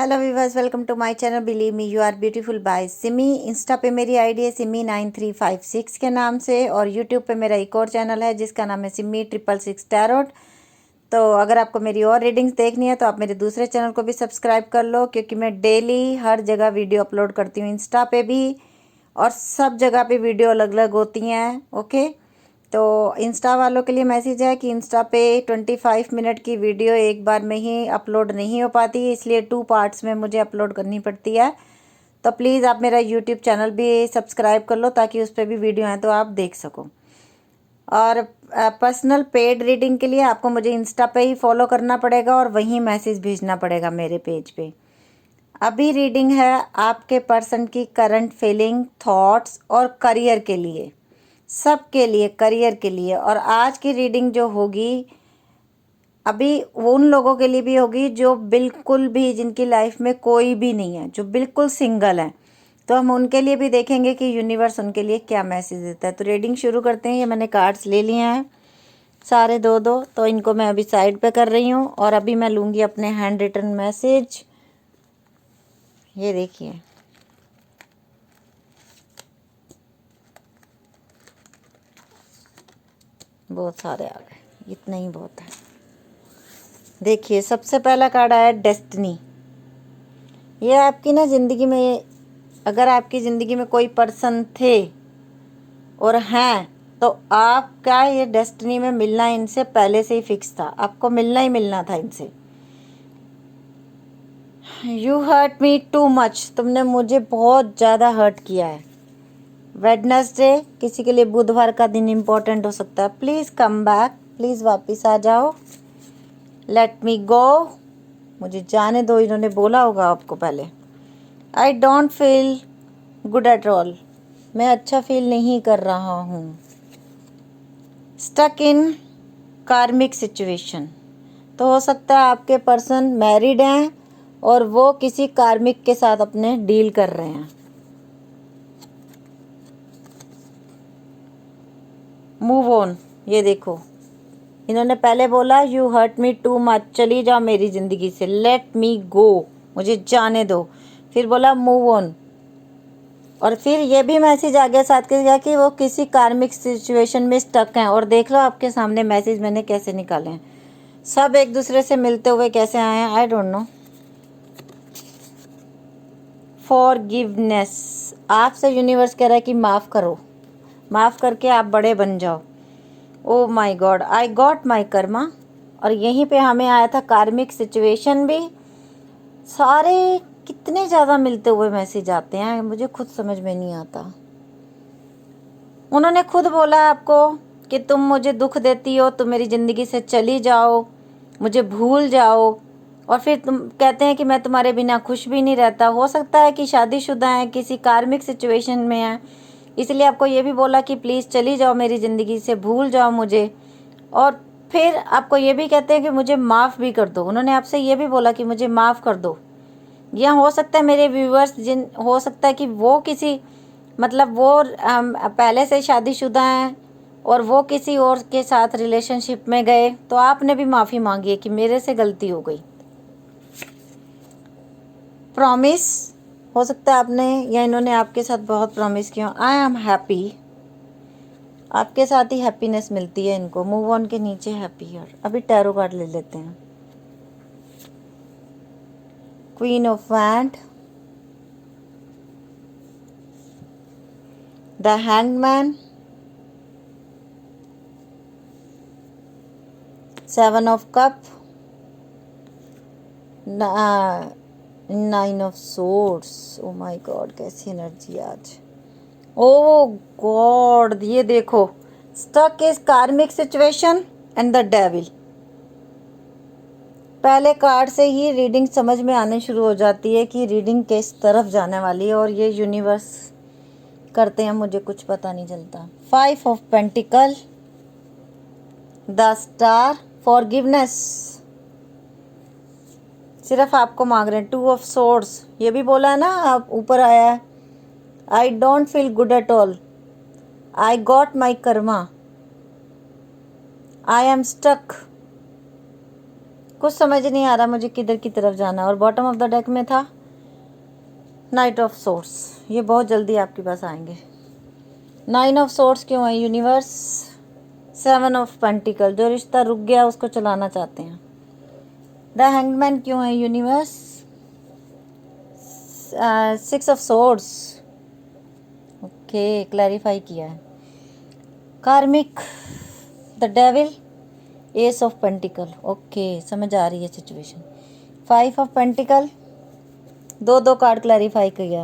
Hello viewers, welcome to my channel believe me you are beautiful by Simi. Insta पे मेरी ID है सिमी 9356 के नाम से, और यूट्यूब पे मेरा एक और चैनल है जिसका नाम है सिमी 666 टैरोट। तो अगर आपको मेरी और रीडिंग्स देखनी है तो आप मेरे दूसरे चैनल को भी सब्सक्राइब कर लो, क्योंकि मैं डेली हर जगह वीडियो अपलोड करती हूँ, इंस्टा पे भी और सब जगह पे वीडियो अलग अलग होती हैं। ओके, तो इंस्टा वालों के लिए मैसेज है कि इंस्टा पे 25 मिनट की वीडियो एक बार में ही अपलोड नहीं हो पाती, इसलिए 2 पार्ट्स में मुझे अपलोड करनी पड़ती है। तो प्लीज़ आप मेरा यूट्यूब चैनल भी सब्सक्राइब कर लो ताकि उस पर भी वीडियो हैं तो आप देख सको। और पर्सनल पेड रीडिंग के लिए आपको मुझे इंस्टा पे ही फॉलो करना पड़ेगा और वहीं मैसेज भेजना पड़ेगा मेरे पेज पे। अभी रीडिंग है आपके पर्सन की करंट फीलिंग, थॉट्स और करियर के लिए, सबके लिए, करियर के लिए। और आज की रीडिंग जो होगी अभी वो उन लोगों के लिए भी होगी जो बिल्कुल भी, जिनकी लाइफ में कोई भी नहीं है, जो बिल्कुल सिंगल हैं। तो हम उनके लिए भी देखेंगे कि यूनिवर्स उनके लिए क्या मैसेज देता है। तो रीडिंग शुरू करते हैं। ये मैंने कार्ड्स ले लिए हैं सारे दो दो, तो इनको मैं अभी साइड पे कर रही हूँ और अभी मैं लूँगी अपने हैंड रिटन मैसेज। ये देखिए, बहुत सारे आ गए, इतना ही बहुत है। देखिए, सबसे पहला कार्ड आया डेस्टिनी। ये आपकी ना ज़िंदगी में, अगर आपकी ज़िंदगी में कोई पर्सन थे और हैं, तो आपका ये डेस्टिनी में मिलना इनसे पहले से ही फिक्स था, आपको मिलना ही मिलना था इनसे। You hurt me too much, तुमने मुझे बहुत ज़्यादा हर्ट किया है। वेडनेसडे, किसी के लिए बुधवार का दिन इम्पोर्टेंट हो सकता है। प्लीज़ कम बैक, प्लीज़ वापस आ जाओ। लेट मी गो, मुझे जाने दो, इन्होंने बोला होगा आपको पहले। आई don't feel good at all, मैं अच्छा फील नहीं कर रहा हूँ। स्टक इन कार्मिक सिचुएशन, तो हो सकता है आपके पर्सन मैरिड हैं और वो किसी कार्मिक के साथ अपने डील कर रहे हैं। मूव ऑन, ये देखो, इन्होंने पहले बोला you hurt me too much, चली जाओ मेरी ज़िंदगी से, लेट मी गो, मुझे जाने दो। फिर बोला मूव ऑन, और फिर ये भी मैसेज आ गया साथ के गया कि वो किसी कार्मिक सिचुएशन में स्टक हैं। और देख लो आपके सामने मैसेज मैंने कैसे निकाले हैं, सब एक दूसरे से मिलते हुए कैसे आए हैं, आई डोंट नो। फॉरगिवनेस, आपसे यूनिवर्स कह रहा है कि माफ़ करो, माफ़ करके आप बड़े बन जाओ। ओ my God, I got my Karma. और यहीं पे हमें आया था कार्मिक सिचुएशन भी। सारे कितने ज़्यादा मिलते हुए मैसेज आते हैं, मुझे खुद समझ में नहीं आता। उन्होंने खुद बोला आपको कि तुम मुझे दुख देती हो, तुम मेरी ज़िंदगी से चली जाओ, मुझे भूल जाओ। और फिर तुम कहते हैं कि मैं तुम्हारे बिना खुश भी नहीं रहता। हो सकता है कि शादीशुदा हैं, किसी कार्मिक सिचुएशन में हैं, इसलिए आपको ये भी बोला कि प्लीज़ चली जाओ मेरी ज़िंदगी से, भूल जाओ मुझे। और फिर आपको ये भी कहते हैं कि मुझे माफ़ भी कर दो। उन्होंने आपसे ये भी बोला कि मुझे माफ़ कर दो। या हो सकता है मेरे व्यूअर्स, जिन हो सकता है कि वो किसी, मतलब वो पहले से शादीशुदा हैं और वो किसी और के साथ रिलेशनशिप में गए, तो आपने भी माफ़ी मांगी है कि मेरे से गलती हो गई। प्रॉमिस, हो सकता है आपने या इन्होंने आपके साथ बहुत प्रॉमिस किया। आई एम हैप्पी, आपके साथ ही हैप्पीनेस मिलती है इनको। मूव ऑन के नीचे हैप्पियर। अभी टैरो कार्ड ले लेते हैं। Queen of wand, the hangman, 7 of cup, 9 of swords. O my God, कैसी एनर्जी आज। ओ गॉड, ये देखो, स्टक इज कार्मिक सिचुएशन एंड द डेविल। पहले कार्ड से ही रीडिंग समझ में आने शुरू हो जाती है कि रीडिंग किस तरफ जाने वाली है, और ये यूनिवर्स करते हैं मुझे कुछ पता नहीं चलता। 5 of pentacle, the star, forgiveness, सिर्फ आपको मांग रहे हैं। 2 ऑफ सोर्ड्स, ये भी बोला है ना, आप ऊपर आया है। I don't feel good at all, I got my karma, I am stuck, कुछ समझ नहीं आ रहा मुझे किधर की तरफ जाना। और बॉटम ऑफ द डेक में था नाइट ऑफ सोर्स, ये बहुत जल्दी आपके पास आएंगे। 9 ऑफ सोर्स क्यों है यूनिवर्स? 7 ऑफ पेंटिकल, जो रिश्ता रुक गया उसको चलाना चाहते हैं। द हैंगमैन क्यों है universe? 6 of source, okay clarify किया है। कार्मिक, the devil, S of pentacle, okay समझ आ रही है सिचुएशन। 5 ऑफ पेंटिकल, दो कार्ड क्लैरिफाई किया।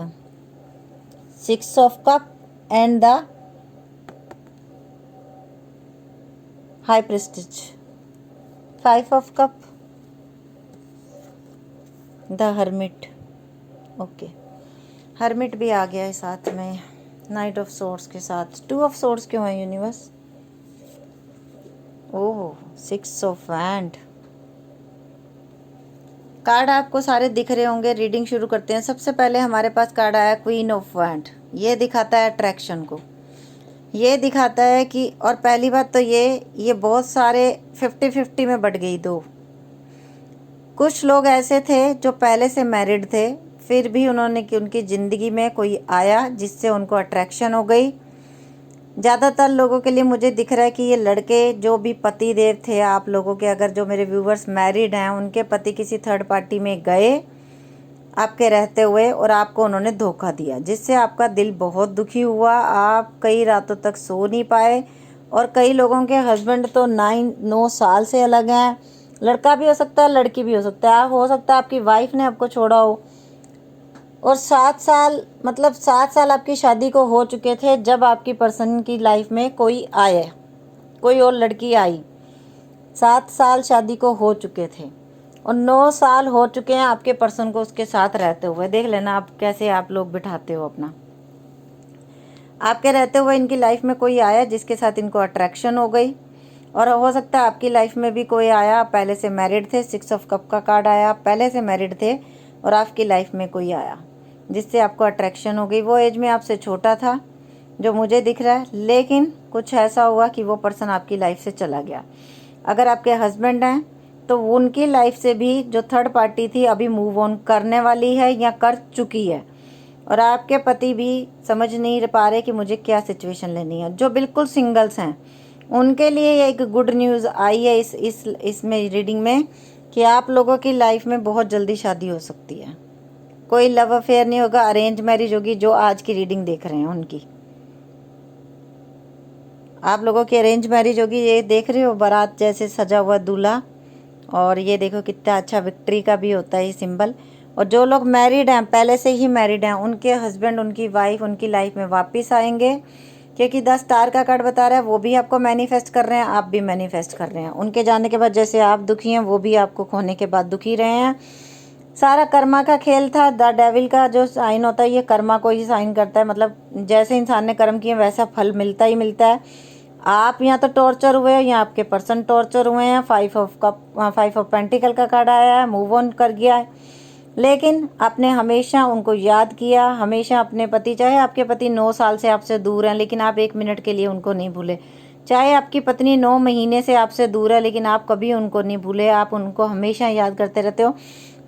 6 of cup and the high prestige. 5 of cup, the hermit, okay hermit भी आ गया है साथ में नाइट ऑफ सोर्स के साथ। 2 ऑफ सोर्स क्यों है universe? Oh 6 of wand. Card आपको सारे दिख रहे होंगे, रीडिंग शुरू करते हैं। सबसे पहले हमारे पास कार्ड आया क्वीन ऑफ वैंड। ये दिखाता है अट्रैक्शन को, ये दिखाता है कि, और पहली बात तो ये बहुत सारे 50-50 में बढ़ गई दो। कुछ लोग ऐसे थे जो पहले से मैरिड थे, फिर भी उन्होंने कि उनकी ज़िंदगी में कोई आया जिससे उनको अट्रैक्शन हो गई। ज़्यादातर लोगों के लिए मुझे दिख रहा है कि ये लड़के जो भी पति देव थे आप लोगों के, अगर जो मेरे व्यूवर्स मैरिड हैं, उनके पति किसी थर्ड पार्टी में गए आपके रहते हुए और आपको उन्होंने धोखा दिया, जिससे आपका दिल बहुत दुखी हुआ। आप कई रातों तक सो नहीं पाए। और कई लोगों के हस्बैंड तो 9 साल से अलग हैं। लड़का भी हो सकता है, लड़की भी हो सकता है। हो सकता है आपकी वाइफ ने आपको छोड़ा हो। और 7 साल, मतलब 7 साल आपकी शादी को हो चुके थे जब आपकी पर्सन की लाइफ में कोई आए, कोई और लड़की आई। 7 साल शादी को हो चुके थे और 9 साल हो चुके हैं आपके पर्सन को उसके साथ रहते हुए। देख लेना आप कैसे आप लोग बिठाते हो अपना। आपके रहते हुए इनकी लाइफ में कोई आया जिसके साथ इनको अट्रैक्शन हो गई। और हो सकता है आपकी लाइफ में भी कोई आया, पहले से मैरिड थे। 6 ऑफ कप का कार्ड आया, पहले से मैरिड थे और आपकी लाइफ में कोई आया जिससे आपको अट्रैक्शन हो गई। वो एज में आपसे छोटा था जो मुझे दिख रहा है, लेकिन कुछ ऐसा हुआ कि वो पर्सन आपकी लाइफ से चला गया। अगर आपके हस्बैंड हैं तो उनकी लाइफ से भी जो थर्ड पार्टी थी अभी मूव ऑन करने वाली है या कर चुकी है। और आपके पति भी समझ नहीं पा रहे कि मुझे क्या सिचुएशन लेनी है। जो बिल्कुल सिंगल्स हैं उनके लिए ये एक गुड न्यूज़ आई है इसमें रीडिंग में कि आप लोगों की लाइफ में बहुत जल्दी शादी हो सकती है। कोई लव अफेयर नहीं होगा, अरेंज मैरिज होगी। जो आज की रीडिंग देख रहे हैं उनकी, आप लोगों की अरेंज मैरिज होगी। ये देख रहे हो बारात जैसे सजा हुआ दूल्हा, और ये देखो कितना अच्छा विक्ट्री का भी होता है ये सिंबल। और जो लोग मैरिड हैं, पहले से ही मैरिड हैं, उनके हस्बैंड, उनकी वाइफ उनकी लाइफ में वापस आएंगे, क्योंकि 10 स्टार का कार्ड बता रहा है वो भी आपको मैनिफेस्ट कर रहे हैं, आप भी मैनिफेस्ट कर रहे हैं। उनके जाने के बाद जैसे आप दुखी हैं वो भी आपको खोने के बाद दुखी रहे हैं। सारा कर्मा का खेल था। द डेविल का जो साइन होता है ये कर्मा को ही साइन करता है, मतलब जैसे इंसान ने कर्म किए वैसा फल मिलता ही मिलता है। आप यहाँ तो टॉर्चर हुए हो या आपके पर्सन टॉर्चर हुए हैं। 5 ऑफ पेंटिकल का कार्ड आया है, मूव ऑन कर गया है, लेकिन आपने हमेशा उनको याद किया। हमेशा अपने पति, चाहे आपके पति 9 साल से आपसे दूर हैं लेकिन आप 1 मिनट के लिए उनको नहीं भूले। चाहे आपकी पत्नी 9 महीने से आपसे दूर है लेकिन आप कभी उनको नहीं भूले, आप उनको हमेशा याद करते रहते हो।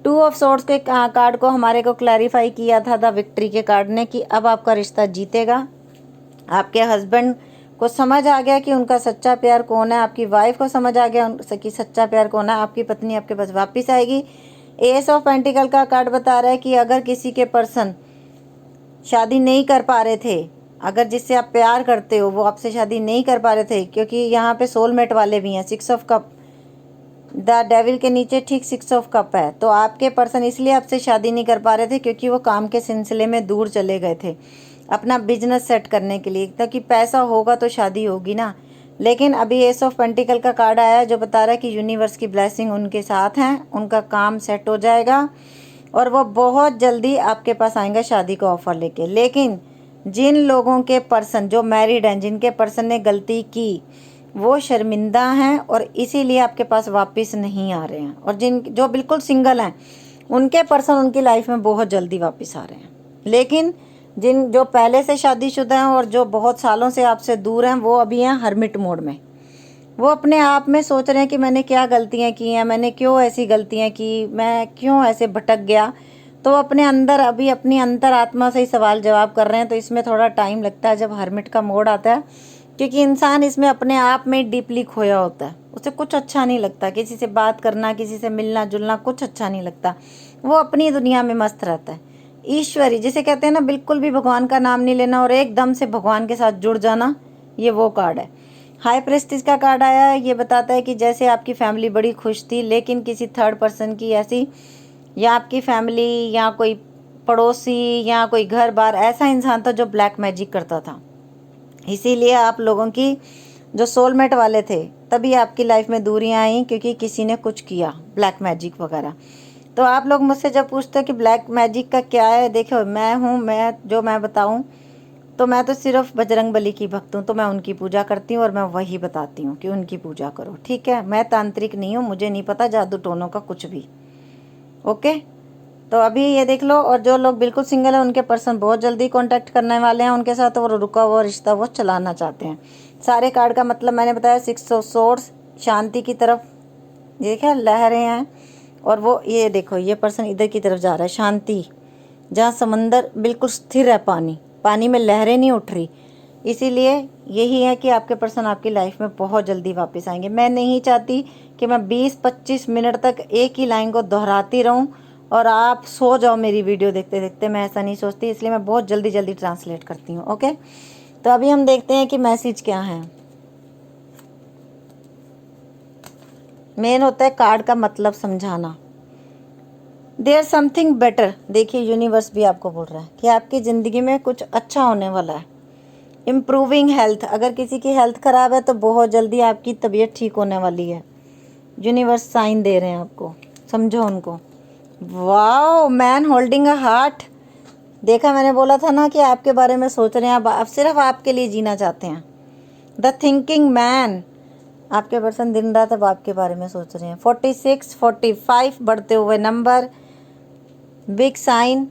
2 ऑफ सोर्ड्स के कार्ड को हमारे को क्लैरिफाई किया था द विक्ट्री के कार्ड ने कि अब आपका रिश्ता जीतेगा। आपके हस्बैंड को समझ आ गया कि उनका सच्चा प्यार कौन है, आपकी वाइफ को समझ आ गया कि सच्चा प्यार कौन है, आपकी पत्नी आपके पास वापस आएगी। एस ऑफ पेंटिकल का कार्ड बता रहा है कि अगर किसी के पर्सन शादी नहीं कर पा रहे थे, अगर जिससे आप प्यार करते हो वो आपसे शादी नहीं कर पा रहे थे, क्योंकि यहाँ पे सोलमेट वाले भी हैं। 6 ऑफ कप द डेविल के नीचे ठीक 6 ऑफ कप है, तो आपके पर्सन इसलिए आपसे शादी नहीं कर पा रहे थे क्योंकि वो काम के सिलसिले में दूर चले गए थे अपना बिजनेस सेट करने के लिए, क्योंकि पैसा होगा तो शादी होगी ना। लेकिन अभी एस ऑफ पेंटिकल का कार्ड आया है जो बता रहा है कि यूनिवर्स की ब्लेसिंग उनके साथ हैं, उनका काम सेट हो जाएगा और वो बहुत जल्दी आपके पास आएंगे शादी का ऑफर लेके। लेकिन जिन लोगों के पर्सन जो मैरिड हैं, जिनके पर्सन ने गलती की, वो शर्मिंदा हैं और इसीलिए आपके पास वापस नहीं आ रहे हैं। और जो बिल्कुल सिंगल हैं उनके पर्सन उनकी लाइफ में बहुत जल्दी वापस आ रहे हैं। लेकिन जो पहले से शादीशुदा हैं और जो बहुत सालों से आपसे दूर हैं वो अभी हैं हर्मिट मोड में, वो अपने आप में सोच रहे हैं कि मैंने क्या गलतियाँ की हैं, मैंने क्यों ऐसी गलतियाँ की, मैं क्यों ऐसे भटक गया। तो अपने अंदर अभी अपनी अंतरात्मा से ही सवाल जवाब कर रहे हैं। तो इसमें थोड़ा टाइम लगता है जब हर्मिट का मोड आता है, क्योंकि इंसान इसमें अपने आप में डीपली खोया होता है। उसे कुछ अच्छा नहीं लगता, किसी से बात करना, किसी से मिलना जुलना कुछ अच्छा नहीं लगता। वो अपनी दुनिया में मस्त रहता है। ईश्वरी जिसे कहते हैं ना, बिल्कुल भी भगवान का नाम नहीं लेना और एकदम से भगवान के साथ जुड़ जाना, ये वो कार्ड है। हाई प्रेस्टिज का कार्ड आया है। ये बताता है कि जैसे आपकी फैमिली बड़ी खुश थी, लेकिन किसी थर्ड पर्सन की ऐसी, या आपकी फैमिली या कोई पड़ोसी या कोई घर बार ऐसा इंसान था जो ब्लैक मैजिक करता था। इसीलिए आप लोगों की जो सोलमेट वाले थे, तभी आपकी लाइफ में दूरियां आई, क्योंकि किसी ने कुछ किया ब्लैक मैजिक वगैरह। तो आप लोग मुझसे जब पूछते हो कि ब्लैक मैजिक का क्या है, देखो मैं हूँ, मैं बताऊँ तो मैं तो सिर्फ बजरंग बली की भक्त हूँ। तो मैं उनकी पूजा करती हूँ और मैं वही बताती हूँ कि उनकी पूजा करो, ठीक है। मैं तांत्रिक नहीं हूँ, मुझे नहीं पता जादू टोनों का कुछ भी। ओके, तो अभी ये देख लो। और जो लोग बिल्कुल सिंगल है, उनके पर्सन बहुत जल्दी कांटेक्ट करने वाले हैं उनके साथ, और रुका हुआ रिश्ता वो चलाना चाहते हैं। सारे कार्ड का मतलब मैंने बताया, 6 ऑफ सोर्ड्स शांति की तरफ, ये क्या लहरें हैं। और वो ये देखो, ये पर्सन इधर की तरफ जा रहा है, शांति, जहाँ समंदर बिल्कुल स्थिर है, पानी में लहरें नहीं उठ रही। इसीलिए यही है कि आपके पर्सन आपकी लाइफ में बहुत जल्दी वापस आएंगे। मैं नहीं चाहती कि मैं 20-25 मिनट तक एक ही लाइन को दोहराती रहूं और आप सो जाओ मेरी वीडियो देखते देखते। मैं ऐसा नहीं सोचती, इसलिए मैं बहुत जल्दी जल्दी ट्रांसलेट करती हूँ। ओके, तो अभी हम देखते हैं कि मैसेज क्या है। मेन होता है कार्ड का मतलब समझाना। There something better. देखिए, यूनिवर्स भी आपको बोल रहा है कि आपकी ज़िंदगी में कुछ अच्छा होने वाला है। इम्प्रूविंग हेल्थ, अगर किसी की हेल्थ ख़राब है तो बहुत जल्दी आपकी तबीयत ठीक होने वाली है। यूनिवर्स साइन दे रहे हैं आपको, समझो उनको। Wow, man holding a heart. देखा, मैंने बोला था ना कि आपके बारे में सोच रहे हैं, आप सिर्फ आपके लिए जीना चाहते हैं। द थिंकिंग मैन, आपके पर्सन दिन रात अब आपके बारे में सोच रहे हैं। 46, 45 बढ़ते हुए नंबर, बिग साइन,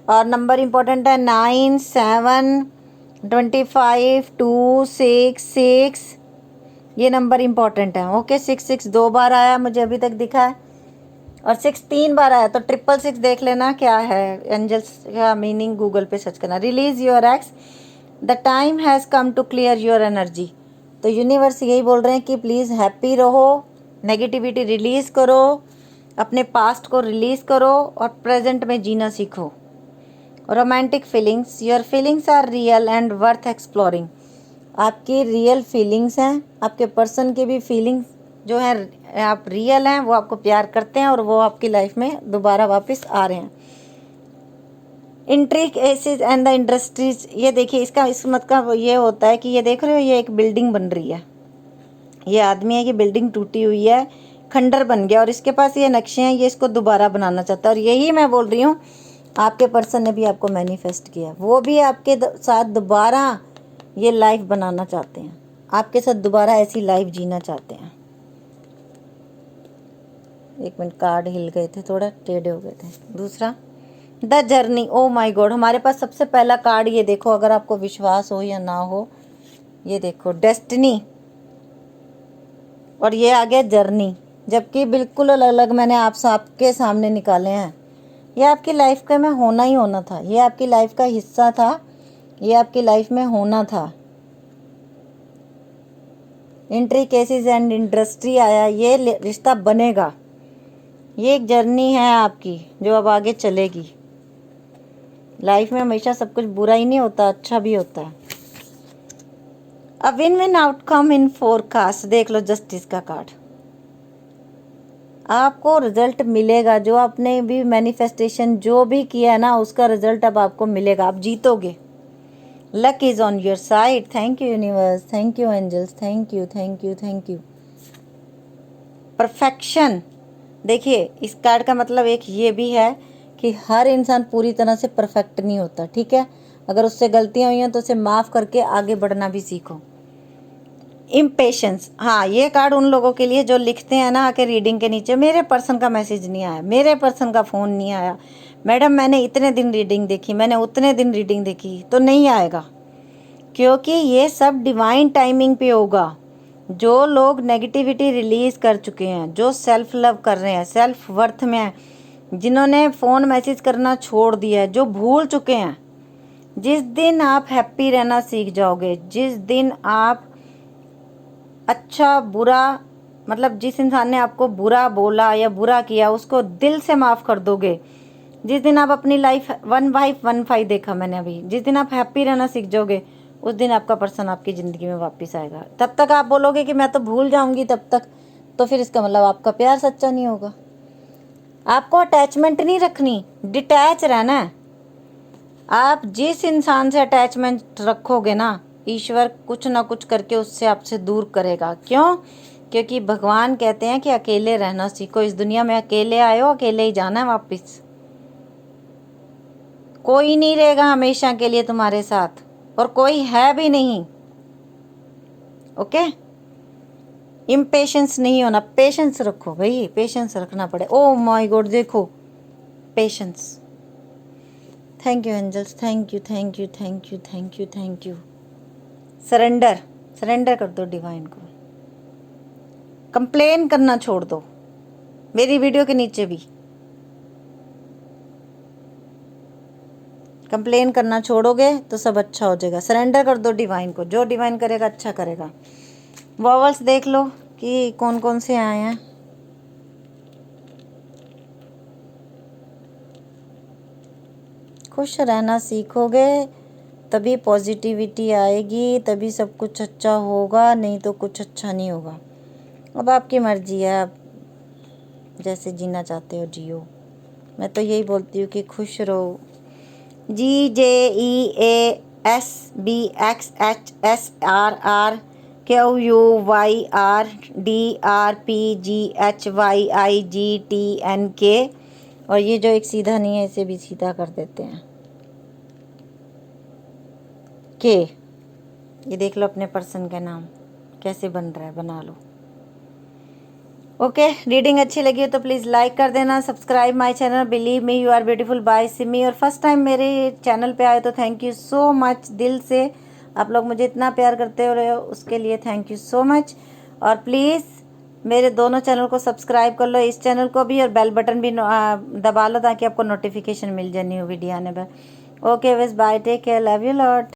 और नंबर इंपॉर्टेंट है 9, 7, 25, 2, 6, 6, ये नंबर इंपॉर्टेंट है। ओके, 6 2 बार आया मुझे अभी तक दिखा है, और 6 3 बार आया। तो 666 देख लेना क्या है, एंजल्स का मीनिंग गूगल पे सर्च करना। Release your ex, the time has come to clear your energy. तो यूनिवर्स यही बोल रहे हैं कि प्लीज़ हैप्पी रहो, नेगेटिविटी रिलीज़ करो, अपने पास्ट को रिलीज़ करो और प्रेजेंट में जीना सीखो। Romantic feelings, your feelings are real and worth exploring. आपकी रियल फीलिंग्स हैं, आपके पर्सन की भी फीलिंग्स जो है आप रियल हैं, वो आपको प्यार करते हैं और वो आपकी लाइफ में दोबारा वापस आ रहे हैं। इंट्रिक एसिस एंड द इंडस्ट्रीज, ये देखिए, इसका इस मतलब ये होता है कि ये देख रहे हो, ये एक बिल्डिंग बन रही है। ये आदमी है कि बिल्डिंग टूटी हुई है, खंडर बन गया, और इसके पास ये नक्शे हैं, ये इसको दोबारा बनाना चाहता है। और यही मैं बोल रही हूँ, आपके पर्सन ने भी आपको मैनिफेस्ट किया, वो भी आपके साथ दोबारा ये लाइफ बनाना चाहते हैं, आपके साथ दोबारा ऐसी लाइफ जीना चाहते हैं। एक मिनट, कार्ड हिल गए थे, थोड़ा टेढ़े हो गए थे। दूसरा, the journey. O my God, हमारे पास सबसे पहला कार्ड ये देखो, अगर आपको विश्वास हो या ना हो, ये देखो, डेस्टिनी, और ये आ गया जर्नी, जबकि बिल्कुल अलग अलग मैंने आपके सामने निकाले हैं। ये आपकी लाइफ का में होना ही होना था, ये आपकी लाइफ का हिस्सा था, ये आपकी लाइफ में होना था। एंट्री केसेस एंड इंडस्ट्री आया, ये रिश्ता बनेगा, ये एक जर्नी है आपकी जो अब आगे चलेगी। लाइफ में हमेशा सब कुछ बुरा ही नहीं होता, अच्छा भी होता है। A win win outcome in forecast, देख लो जस्टिस का कार्ड। आपको रिजल्ट मिलेगा, जो आपने भी मैनिफेस्टेशन जो भी किया है ना, उसका रिजल्ट अब आपको मिलेगा, आप जीतोगे। Luck is on your side. Thank you universe, thank you angels, thank you, thank you, thank you. Perfection, देखिए इस कार्ड का मतलब एक ये भी है कि हर इंसान पूरी तरह से परफेक्ट नहीं होता, ठीक है। अगर उससे गलतियां हुई हैं तो उसे माफ़ करके आगे बढ़ना भी सीखो। इम्पेशेंस, हाँ, ये कार्ड उन लोगों के लिए जो लिखते हैं ना आके रीडिंग के नीचे, मेरे पर्सन का मैसेज नहीं आया, मेरे पर्सन का फ़ोन नहीं आया, मैडम मैंने इतने दिन रीडिंग देखी, मैंने उतने दिन रीडिंग देखी, तो नहीं आएगा, क्योंकि ये सब डिवाइन टाइमिंग पे होगा। जो लोग नेगेटिविटी रिलीज़ कर चुके हैं, जो सेल्फ लव कर रहे हैं, सेल्फ वर्थ में हैं, जिन्होंने फ़ोन मैसेज करना छोड़ दिया है, जो भूल चुके हैं, जिस दिन आप हैप्पी रहना सीख जाओगे, जिस दिन आप अच्छा बुरा मतलब जिस इंसान ने आपको बुरा बोला या बुरा किया उसको दिल से माफ़ कर दोगे, जिस दिन आप अपनी लाइफ 1/1/5 देखा मैंने अभी, जिस दिन आप हैप्पी रहना सीख जाओगे उस दिन आपका पर्सन आपकी ज़िंदगी में वापस आएगा। तब तक आप बोलोगे कि मैं तो भूल जाऊंगी तब तक, तो फिर इसका मतलब आपका प्यार सच्चा नहीं होगा। आपको अटैचमेंट नहीं रखनी, डिटैच रहना है। आप जिस इंसान से अटैचमेंट रखोगे ना, ईश्वर कुछ ना कुछ करके उससे आपसे दूर करेगा। क्यों? क्योंकि भगवान कहते हैं कि अकेले रहना सीखो। इस दुनिया में अकेले आए हो, अकेले ही जाना है वापस। कोई नहीं रहेगा हमेशा के लिए तुम्हारे साथ, और कोई है भी नहीं। ओके, इम्पेशेंस नहीं होना, पेशेंस रखो भाई, पेशेंस रखना पड़े। ओ माय गॉड, देखो patience. Thank you angels, thank you thank you thank you thank you thank you. Surrender, surrender कर दो डिवाइन को। कंप्लेन करना छोड़ दो मेरी वीडियो के नीचे भी। कंप्लेन करना छोड़ोगे तो सब अच्छा हो जाएगा। सरेंडर कर दो डिवाइन को, जो डिवाइन करेगा अच्छा करेगा। वॉवल्स देख लो कि कौन कौन से आए हैं। खुश रहना सीखोगे तभी पॉजिटिविटी आएगी, तभी सब कुछ अच्छा होगा, नहीं तो कुछ अच्छा नहीं होगा। अब आपकी मर्जी है, आप जैसे जीना चाहते हो जियो। मैं तो यही बोलती हूँ कि खुश रहो। GJESBXHSRRKUYRDRPGHYIGTNK। और ये जो एक सीधा नहीं है इसे भी सीधा कर देते हैं के। ये देख लो अपने पर्सन का नाम कैसे बन रहा है, बना लो। ओके, रीडिंग अच्छी लगी हो तो प्लीज़ लाइक कर देना, subscribe my channel believe me you are beautiful by Simi. और फर्स्ट टाइम मेरे चैनल पे आए तो थैंक यू सो मच, दिल से आप लोग मुझे इतना प्यार करते हो रहे हो उसके लिए थैंक यू सो मच। और प्लीज़ मेरे दोनों चैनल को सब्सक्राइब कर लो, इस चैनल को भी, और बेल बटन भी दबा लो ताकि आपको नोटिफिकेशन मिल जाए न्यू वीडियो आने पर। ओके बस bye, take care, love you lot.